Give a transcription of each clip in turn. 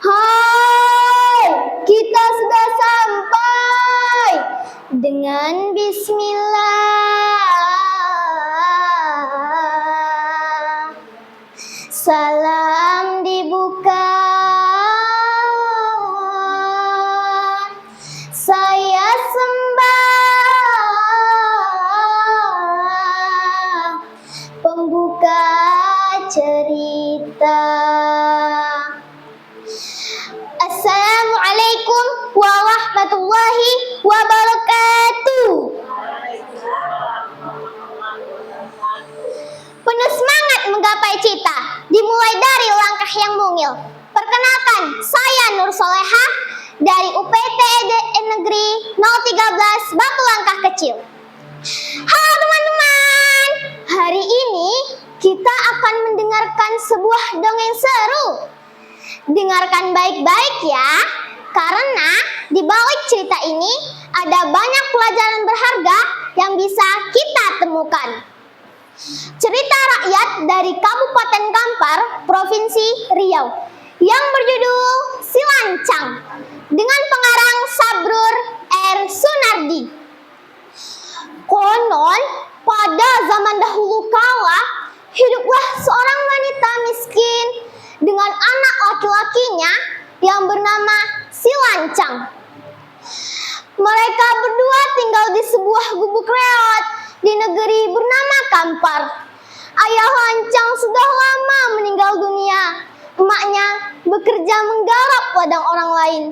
Hai, kita sudah sampai dengan bismillah. Salam dibuka. Saya sembah pembuka cerita. Assalamualaikum warahmatullahi wabarakatuh. Penuh semangat menggapai cita, dimulai dari langkah yang mungil. Perkenalkan, saya Nur Soleha dari UPT Negeri 013 Batu Langkah Kecil. Halo teman-teman, hari ini kita akan mendengarkan sebuah dongeng seru. Dengarkan baik-baik ya, karena di balik cerita ini ada banyak pelajaran berharga yang bisa kita temukan. Cerita rakyat dari Kabupaten Kampar, Provinsi Riau, yang berjudul Si Lancang, dengan pengarang Sabrur R. Sunardi. Konon, pada zaman dahulu kala, hiduplah seorang wanita miskin dengan anak laki-lakinya yang bernama Si Lancang. Mereka berdua tinggal di sebuah gubuk reot di negeri bernama Kampar. Ayah Lancang sudah lama meninggal dunia. Emaknya bekerja menggarap ladang orang lain,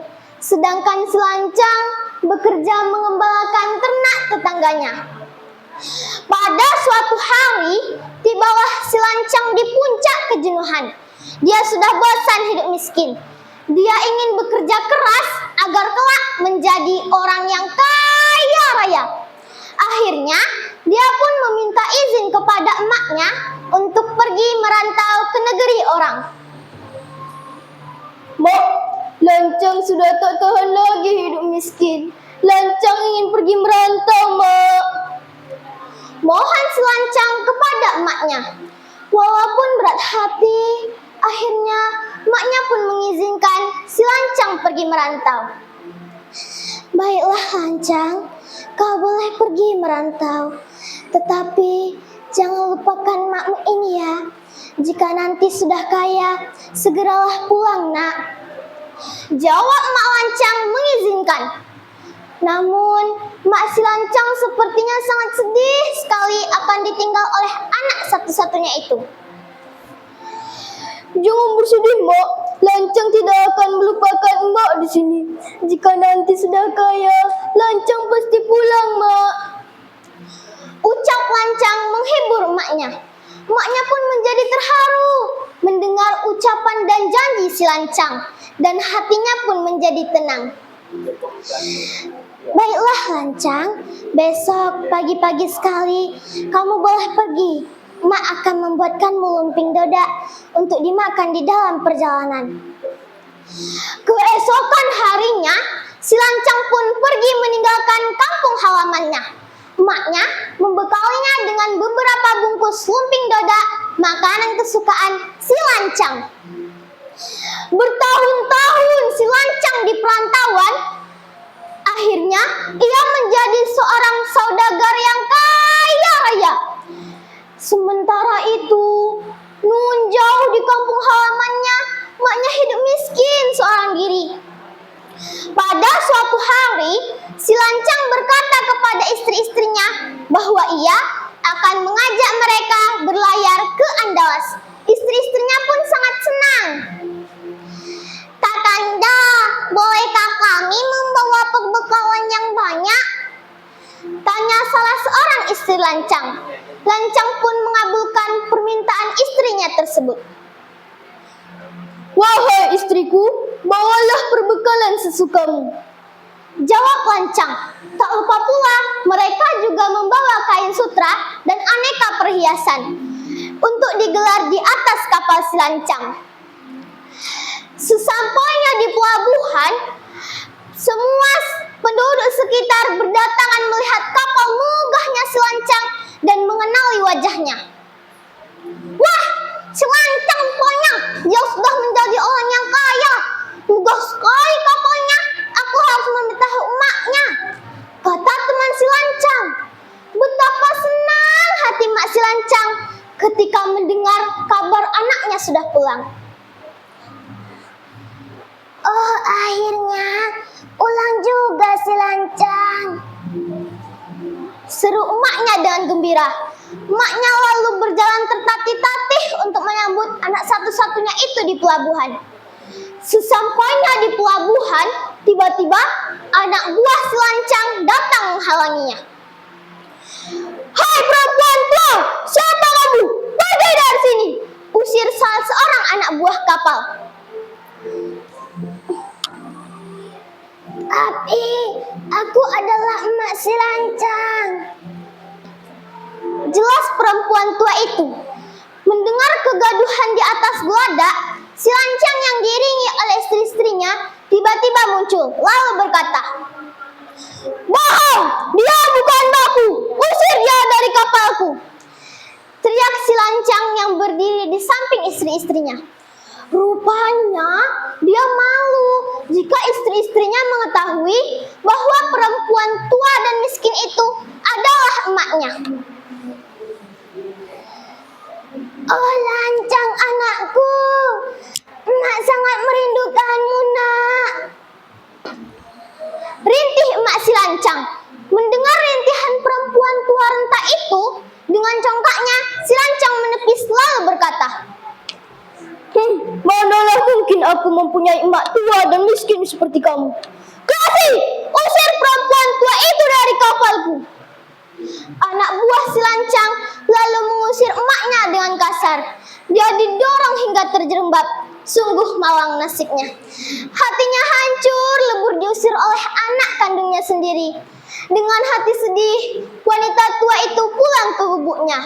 sedangkan Si Lancang bekerja mengembalakan ternak tetangganya. Pada suatu hari, tibalah Si Lancang di puncak kejenuhan. Dia sudah bosan hidup miskin. Dia ingin bekerja keras agar kelak menjadi orang yang kaya raya. Akhirnya, dia pun meminta izin kepada emaknya untuk pergi merantau ke negeri orang. Mak, Lancang sudah tak tahan lagi hidup miskin. Lancang ingin pergi merantau, Mak. Mohon Si Lancang kepada emaknya. Walaupun berat hati, akhirnya emaknya pun mengizinkan Si Lancang pergi merantau. Baiklah Lancang, kau boleh pergi merantau. Tetapi jangan lupakan makmu ini ya. Jika nanti sudah kaya, segeralah pulang nak. Jawab Mak Lancang mengizinkan. Namun Mak Si Lancang sepertinya sangat sedih sekali akan ditinggal oleh anak satu-satunya itu. Jangan bersedih, Mak. Lancang tidak akan melupakan Mak di sini. Jika nanti sudah kaya, Lancang pasti pulang, Mak. Ucap Lancang menghibur emaknya. Emaknya pun menjadi terharu mendengar ucapan dan janji Si Lancang, dan hatinya pun menjadi tenang. Baiklah Lancang, besok pagi-pagi sekali kamu boleh pergi. Mak akan membuatkanmu lumping dodak untuk dimakan di dalam perjalanan. Keesokan harinya, Si Lancang pun pergi meninggalkan kampung halamannya. Emaknya membekalinya dengan beberapa bungkus lumping dodak, makanan kesukaan Si Lancang. Bertahun-tahun Si Lancang di perantauan. Akhirnya ia menjadi seorang saudagar yang kaya raya. Sementara itu, nun jauh di kampung halamannya, maknya hidup miskin seorang diri. Pada suatu hari, Si Lancang berkata kepada istri-istrinya bahwa ia akan mengajak mereka berlayar ke Andalas. Istri-istrinya pun sangat senang. Kakanda, bolehkah kami membawa perbekalan yang banyak? Tanya salah seorang istri Lancang. Lancang pun mengabulkan permintaan istrinya tersebut. Wahai istriku, bawalah perbekalan sesukamu. Jawab Lancang. Tak lupa pula mereka juga membawa kain sutra dan aneka perhiasan untuk digelar di atas kapal Si Lancang. Sesampainya di pelabuhan, semua penduduk sekitar berdatangan melihat kapal megahnya Si Lancang dan mengenali wajahnya. Wah, Si Lancang rupanya dia sudah menjadi orang yang kaya. sudah pulang. Oh, akhirnya pulang juga si Lancang, seru emaknya dengan gembira. Emaknya lalu berjalan tertatih-tatih untuk menyambut anak satu-satunya itu di pelabuhan. Sesampainya di pelabuhan, tiba-tiba anak buah si Lancang datang menghalanginya. "Hai perempuan tua, siapa kamu? Pergi dari sini!" usir salah seorang anak buah kapal. "Tapi aku adalah emak si Lancang," jelas perempuan tua itu. Mendengar kegaduhan di atas geladak, si Lancang yang diiringi oleh istri-istrinya tiba-tiba muncul lalu berkata, "Bohong! Dia bukan mbakku! Usir dia dari kapalku!" teriak si Lancang yang berdiri di samping istri-istrinya. Rupanya dia malu jika istri-istrinya mengetahui bahwa perempuan tua dan miskin itu adalah emaknya. "Oh Lancang anakku, emak sangat merindukanmu nak," rintih emak si Lancang. Mendengar rintihan perempuan tua renta itu, dengan congkaknya si Lancang menepis lalu berkata, "Manalah mungkin aku mempunyai emak tua dan miskin seperti kamu. Kasih, usir perempuan tua itu dari kapalku." Anak buah si Lancang lalu mengusir emaknya dengan kasar. Dia didorong hingga terjerembab. Sungguh malang nasibnya. Hatinya hancur lebur diusir oleh anak kandungnya sendiri. Dengan hati sedih, wanita tua itu pulang ke gubuknya.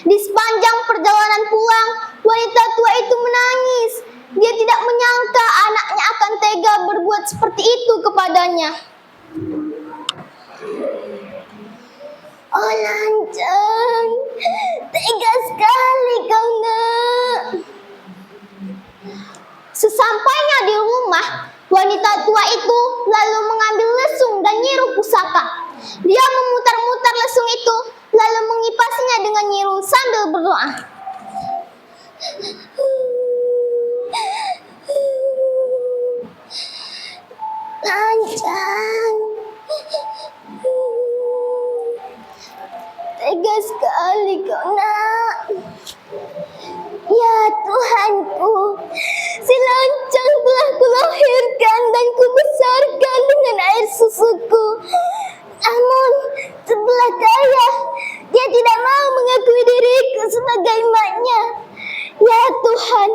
Di sepanjang perjalanan pulang, wanita tua itu menangis. Dia tidak menyangka anaknya akan tega berbuat seperti itu kepadanya. "Oh Lancang, tega sekali kau nak." Sesampainya di rumah, wanita tua itu lalu mengambil lesung dan nyiru pusaka. Dia memutar-mutar lesung itu lalu mengipasinya dengan nyiru sambil berdoa. "Lancang, tega sekali kau nak. Ya Tuhanku, si Lancang telah kulahirkan dan kubesarkan dengan air susuku. Namun sebelah daya dia tidak mau mengakui diriku sebagai emaknya. Ya Tuhan,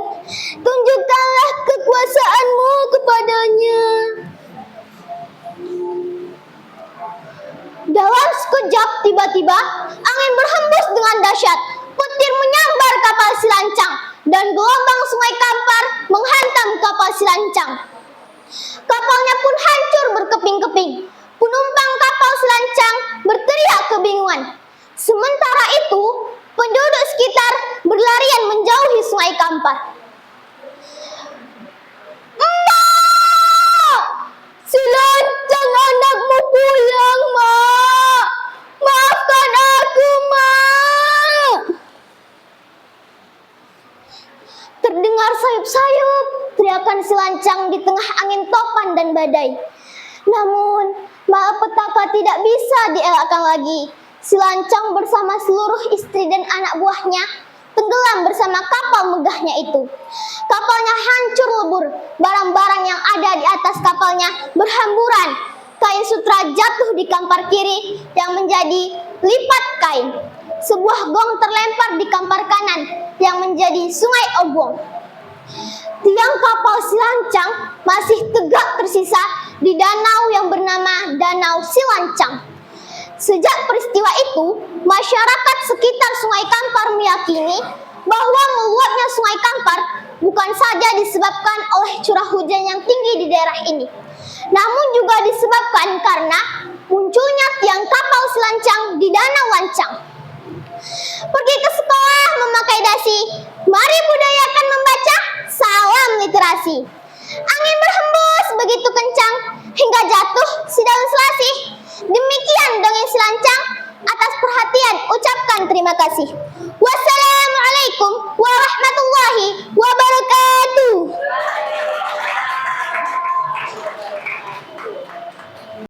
tunjukkanlah kekuasaan-Mu kepadanya." Dalam sekejap tiba-tiba angin berhembus dengan dahsyat. Petir menyambar kapal si Lancang dan gelombang sungai Kampar menghantam kapal si Lancang. Kapalnya pun hancur berkeping-keping. Penumpang kapal si Lancang berteriak kebingungan. Sementara itu, penduduk sekitar berlarian menjauhi sungai Kampar. "Mak! Si Lancang anakmu pulang, Mak! Maafkan aku, Mak!" Terdengar sayup-sayup teriakan si Lancang di tengah angin topan dan badai. Namun, malapetaka tidak bisa dielakkan lagi. Si Lancang bersama seluruh istri dan anak buahnya tenggelam bersama kapal megahnya itu. Kapalnya hancur lebur, barang-barang yang ada di atas kapalnya berhamburan. Kain sutra jatuh di kampar kiri yang menjadi lipat kain. Sebuah gong terlempar di kampar kanan yang menjadi sungai obong. Tiang kapal si Lancang masih tegak tersisa di danau yang bernama Danau Si Lancang. Sejak peristiwa itu, masyarakat sekitar Sungai Kampar meyakini bahwa meluapnya Sungai Kampar bukan saja disebabkan oleh curah hujan yang tinggi di daerah ini, namun juga disebabkan karena munculnya tiang kapal si Lancang di Danau Lancang. Pergi ke sekolah memakai dasi, mari budayakan membaca, salam literasi. Angin berhembus begitu kencang hingga jatuh si daun selasih. Demikian dongeng si Lancang. Atas perhatian ucapkan terima kasih.